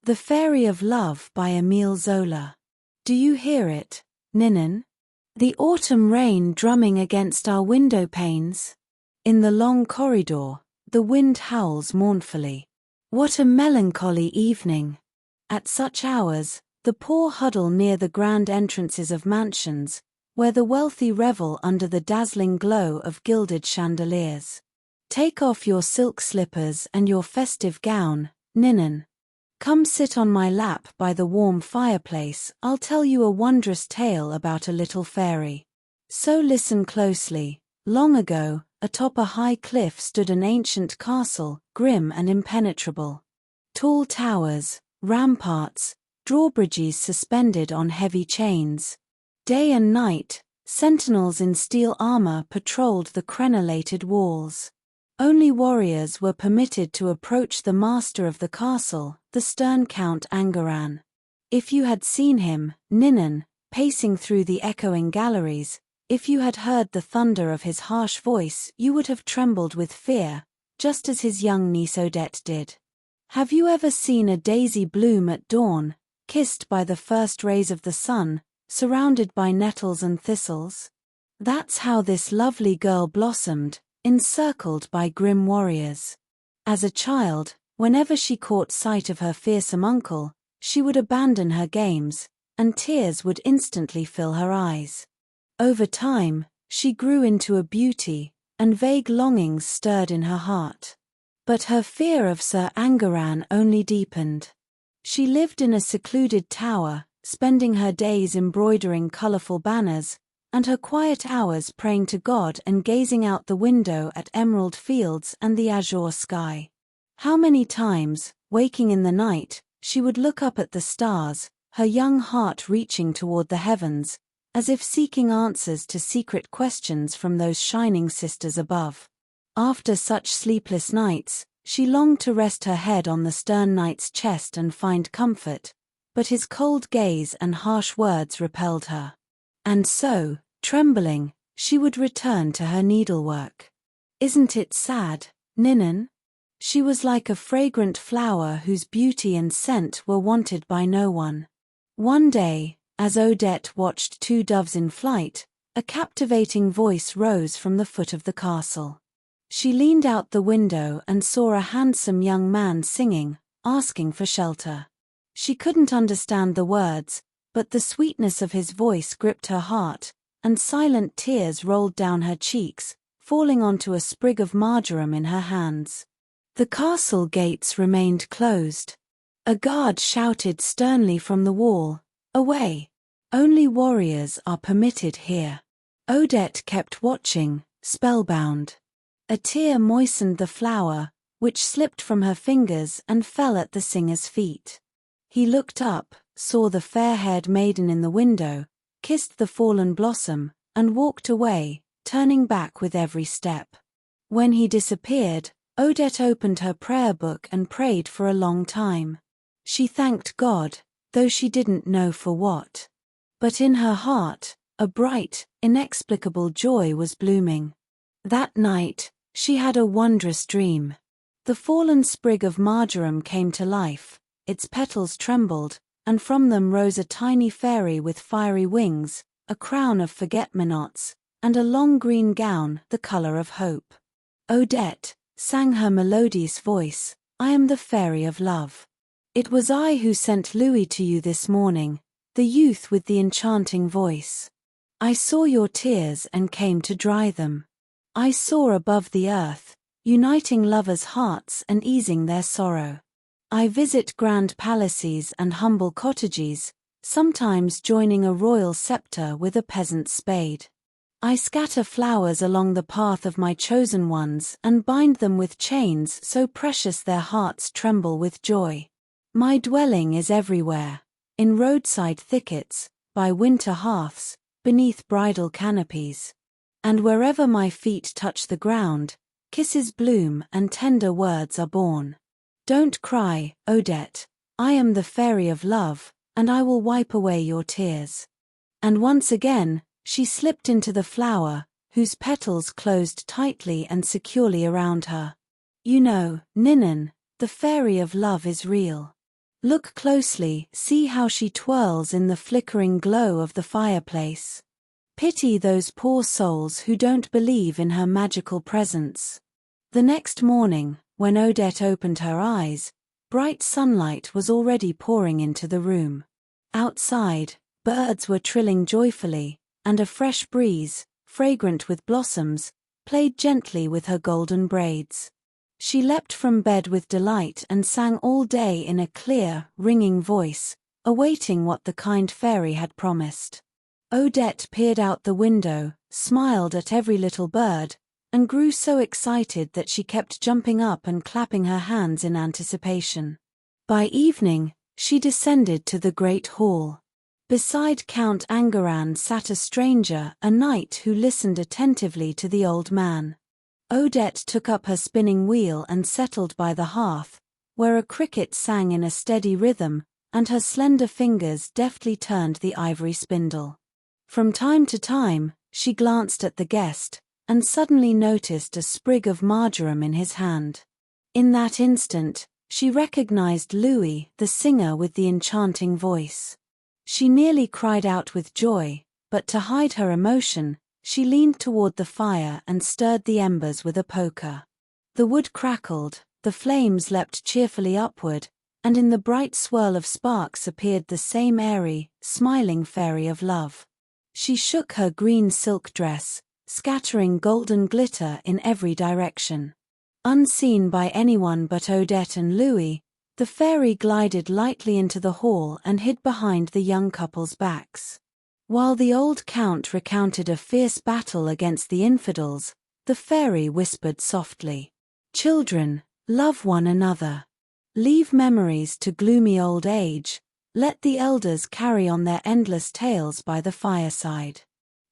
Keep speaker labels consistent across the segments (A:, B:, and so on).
A: The Fairy of Love by Émile Zola. Do you hear it, Ninan? The autumn rain drumming against our window panes? In the long corridor, the wind howls mournfully. What a melancholy evening! At such hours, the poor huddle near the grand entrances of mansions, where the wealthy revel under the dazzling glow of gilded chandeliers. Take off your silk slippers and your festive gown, Ninan. Come sit on my lap by the warm fireplace, I'll tell you a wondrous tale about a little fairy. So listen closely. Long ago, atop a high cliff stood an ancient castle, grim and impenetrable. Tall towers, ramparts, drawbridges suspended on heavy chains. Day and night, sentinels in steel armor patrolled the crenellated walls. Only warriors were permitted to approach the master of the castle, the stern Count Angaran. If you had seen him, Ninan, pacing through the echoing galleries, if you had heard the thunder of his harsh voice, you would have trembled with fear, just as his young niece Odette did. Have you ever seen a daisy bloom at dawn, kissed by the first rays of the sun, surrounded by nettles and thistles? That's how this lovely girl blossomed, encircled by grim warriors. As a child, whenever she caught sight of her fearsome uncle, she would abandon her games, and tears would instantly fill her eyes. Over time, she grew into a beauty, and vague longings stirred in her heart. But her fear of Sir Angaran only deepened. She lived in a secluded tower, spending her days embroidering colorful banners, and her quiet hours praying to God and gazing out the window at emerald fields and the azure sky. How many times, waking in the night, she would look up at the stars, her young heart reaching toward the heavens, as if seeking answers to secret questions from those shining sisters above. After such sleepless nights, she longed to rest her head on the stern knight's chest and find comfort, but his cold gaze and harsh words repelled her. And so, trembling, she would return to her needlework. Isn't it sad, Ninan? She was like a fragrant flower whose beauty and scent were wanted by no one. One day, as Odette watched two doves in flight, a captivating voice rose from the foot of the castle. She leaned out the window and saw a handsome young man singing, asking for shelter. She couldn't understand the words, but the sweetness of his voice gripped her heart, and silent tears rolled down her cheeks, falling onto a sprig of marjoram in her hands. The castle gates remained closed. A guard shouted sternly from the wall, "Away! Only warriors are permitted here." Odette kept watching, spellbound. A tear moistened the flower, which slipped from her fingers and fell at the singer's feet. He looked up, saw the fair-haired maiden in the window, kissed the fallen blossom, and walked away, turning back with every step. When he disappeared, Odette opened her prayer book and prayed for a long time. She thanked God, though she didn't know for what. But in her heart, a bright, inexplicable joy was blooming. That night, she had a wondrous dream. The fallen sprig of marjoram came to life, its petals trembled, and from them rose a tiny fairy with fiery wings, a crown of forget-me-nots, and a long green gown the color of hope. Odette, sang her melodious voice, "I am the Fairy of Love. It was I who sent Louis to you this morning, the youth with the enchanting voice. I saw your tears and came to dry them. I saw above the earth, uniting lovers' hearts and easing their sorrow. I visit grand palaces and humble cottages, sometimes joining a royal scepter with a peasant's spade. I scatter flowers along the path of my chosen ones and bind them with chains so precious their hearts tremble with joy. My dwelling is everywhere, in roadside thickets, by winter hearths, beneath bridal canopies. And wherever my feet touch the ground, kisses bloom and tender words are born. Don't cry, Odette, I am the Fairy of Love, and I will wipe away your tears." And once again, she slipped into the flower, whose petals closed tightly and securely around her. You know, Ninan, the Fairy of Love is real. Look closely, see how she twirls in the flickering glow of the fireplace. Pity those poor souls who don't believe in her magical presence. The next morning, when Odette opened her eyes, bright sunlight was already pouring into the room. Outside, birds were trilling joyfully, and a fresh breeze, fragrant with blossoms, played gently with her golden braids. She leapt from bed with delight and sang all day in a clear, ringing voice, awaiting what the kind fairy had promised. Odette peered out the window, smiled at every little bird, and grew so excited that she kept jumping up and clapping her hands in anticipation. By evening, she descended to the great hall. Beside Count Angeran sat a stranger, a knight who listened attentively to the old man. Odette took up her spinning wheel and settled by the hearth, where a cricket sang in a steady rhythm, and her slender fingers deftly turned the ivory spindle. From time to time, she glanced at the guest, and suddenly noticed a sprig of marjoram in his hand. In that instant, she recognized Louis, the singer with the enchanting voice. She nearly cried out with joy, but to hide her emotion, she leaned toward the fire and stirred the embers with a poker. The wood crackled, the flames leapt cheerfully upward, and in the bright swirl of sparks appeared the same airy, smiling fairy of love. She shook her green silk dress, scattering golden glitter in every direction. Unseen by anyone but Odette and Louis, the fairy glided lightly into the hall and hid behind the young couple's backs. While the old count recounted a fierce battle against the infidels, the fairy whispered softly, "Children, love one another. Leave memories to gloomy old age, let the elders carry on their endless tales by the fireside.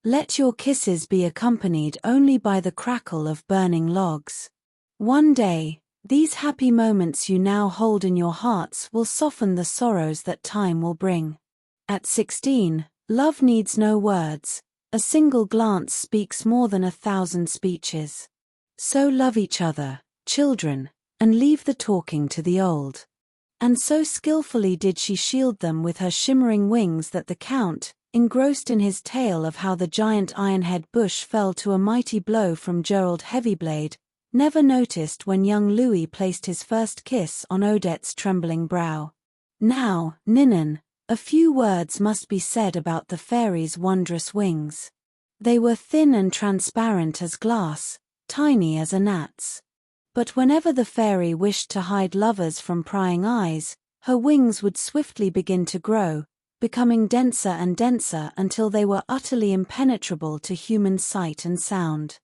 A: Let your kisses be accompanied only by the crackle of burning logs. One day, these happy moments you now hold in your hearts will soften the sorrows that time will bring. At 16, love needs no words, a single glance speaks more than 1,000 speeches. So love each other, children, and leave the talking to the old." And so skillfully did she shield them with her shimmering wings that the count, engrossed in his tale of how the giant ironhead bush fell to a mighty blow from Gerald Heavyblade, never noticed when young Louis placed his first kiss on Odette's trembling brow. Now, Ninon, a few words must be said about the fairy's wondrous wings. They were thin and transparent as glass, tiny as a gnat's. But whenever the fairy wished to hide lovers from prying eyes, her wings would swiftly begin to grow, becoming denser and denser until they were utterly impenetrable to human sight and sound.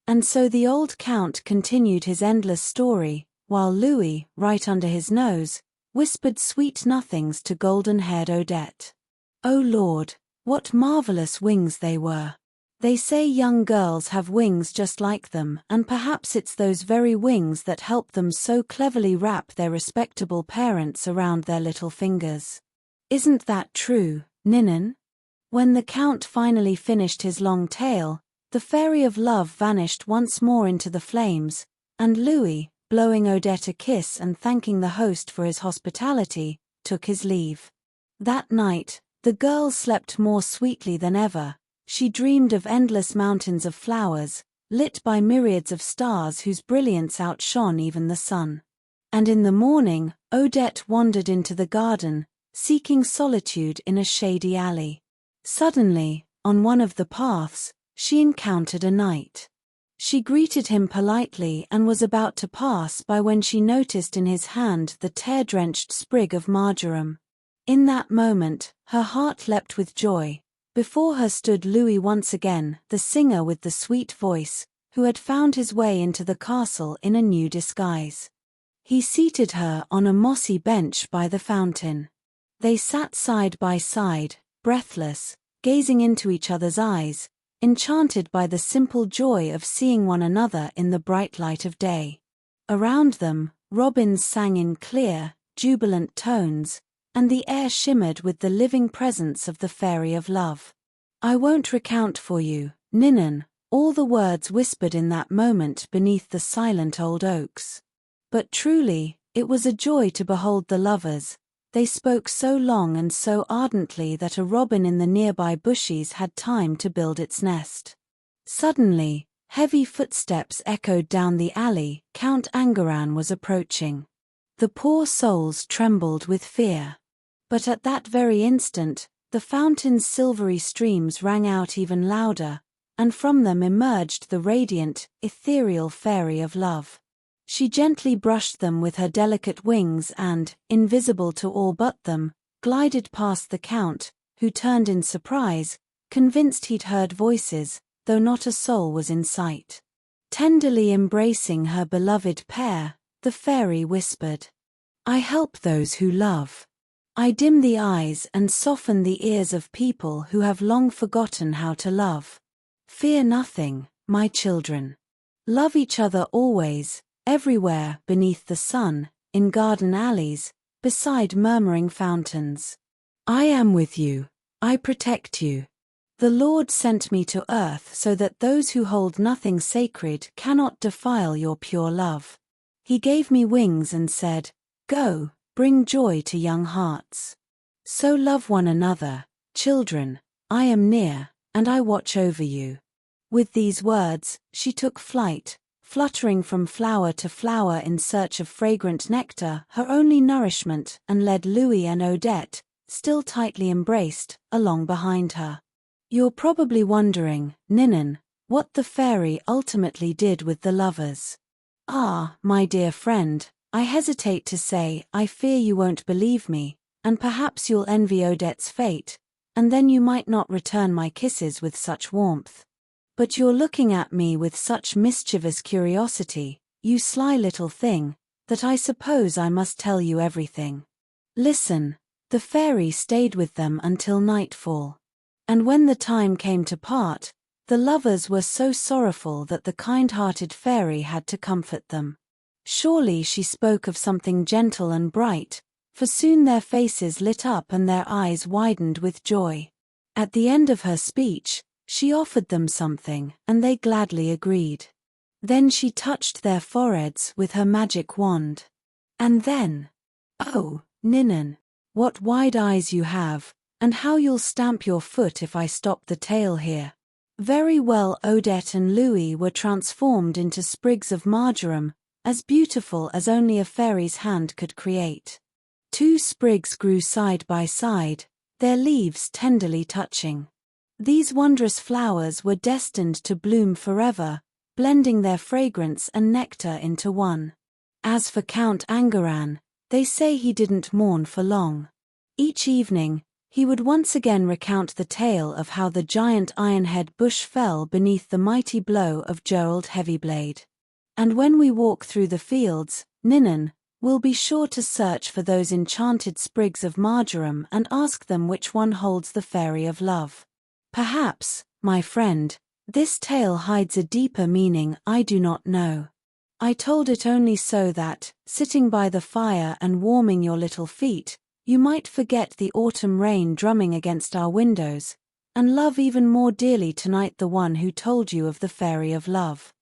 A: And so the old count continued his endless story, while Louis, right under his nose, whispered sweet nothings to golden-haired Odette. Oh Lord, what marvelous wings they were! They say young girls have wings just like them, and perhaps it's those very wings that help them so cleverly wrap their respectable parents around their little fingers. Isn't that true, Ninon? When the count finally finished his long tale, the fairy of love vanished once more into the flames, and Louis, blowing Odette a kiss and thanking the host for his hospitality, took his leave. That night, the girl slept more sweetly than ever. She dreamed of endless mountains of flowers, lit by myriads of stars whose brilliance outshone even the sun. And in the morning, Odette wandered into the garden, seeking solitude in a shady alley. Suddenly, on one of the paths, she encountered a knight. She greeted him politely and was about to pass by when she noticed in his hand the tear-drenched sprig of marjoram. In that moment, her heart leapt with joy. Before her stood Louis once again, the singer with the sweet voice, who had found his way into the castle in a new disguise. He seated her on a mossy bench by the fountain. They sat side by side, breathless, gazing into each other's eyes, enchanted by the simple joy of seeing one another in the bright light of day. Around them, robins sang in clear, jubilant tones, and the air shimmered with the living presence of the fairy of love. I won't recount for you, Ninon, all the words whispered in that moment beneath the silent old oaks. But truly, it was a joy to behold the lovers, They spoke so long and so ardently that a robin in the nearby bushes had time to build its nest. Suddenly, heavy footsteps echoed down the alley. Count Angaran was approaching. The poor souls trembled with fear. But at that very instant, the fountain's silvery streams rang out even louder, and from them emerged the radiant, ethereal fairy of love. She gently brushed them with her delicate wings and, invisible to all but them, glided past the Count, who turned in surprise, convinced he'd heard voices, though not a soul was in sight. Tenderly embracing her beloved pair, the fairy whispered, "I help those who love. I dim the eyes and soften the ears of people who have long forgotten how to love. Fear nothing, my children. Love each other always, everywhere beneath the sun, in garden alleys, beside murmuring fountains. I am with you, I protect you. The Lord sent me to earth so that those who hold nothing sacred cannot defile your pure love. He gave me wings and said, 'Go, bring joy to young hearts. So love one another, children, I am near, and I watch over you.'" With these words, she took flight, fluttering from flower to flower in search of fragrant nectar, her only nourishment, and led Louis and Odette, still tightly embraced, along behind her. You're probably wondering, Ninon, what the fairy ultimately did with the lovers. Ah, my dear friend, I hesitate to say, I fear you won't believe me, and perhaps you'll envy Odette's fate, and then you might not return my kisses with such warmth. But you're looking at me with such mischievous curiosity, you sly little thing, that I suppose I must tell you everything. Listen, the fairy stayed with them until nightfall. And when the time came to part, the lovers were so sorrowful that the kind-hearted fairy had to comfort them. Surely she spoke of something gentle and bright, for soon their faces lit up and their eyes widened with joy. At the end of her speech, she offered them something, and they gladly agreed. Then she touched their foreheads with her magic wand. And then, oh, Ninon, what wide eyes you have, and how you'll stamp your foot if I stop the tale here. Very well, Odette and Louis were transformed into sprigs of marjoram, as beautiful as only a fairy's hand could create. 2 sprigs grew side by side, their leaves tenderly touching. These wondrous flowers were destined to bloom forever, blending their fragrance and nectar into one. As for Count Angaran, they say he didn't mourn for long. Each evening, he would once again recount the tale of how the giant ironhead bush fell beneath the mighty blow of Gerald Heavyblade. And when we walk through the fields, Ninon, we'll be sure to search for those enchanted sprigs of marjoram and ask them which one holds the fairy of love. Perhaps, my friend, this tale hides a deeper meaning I do not know. I told it only so that, sitting by the fire and warming your little feet, you might forget the autumn rain drumming against our windows, and love even more dearly tonight the one who told you of the fairy of love.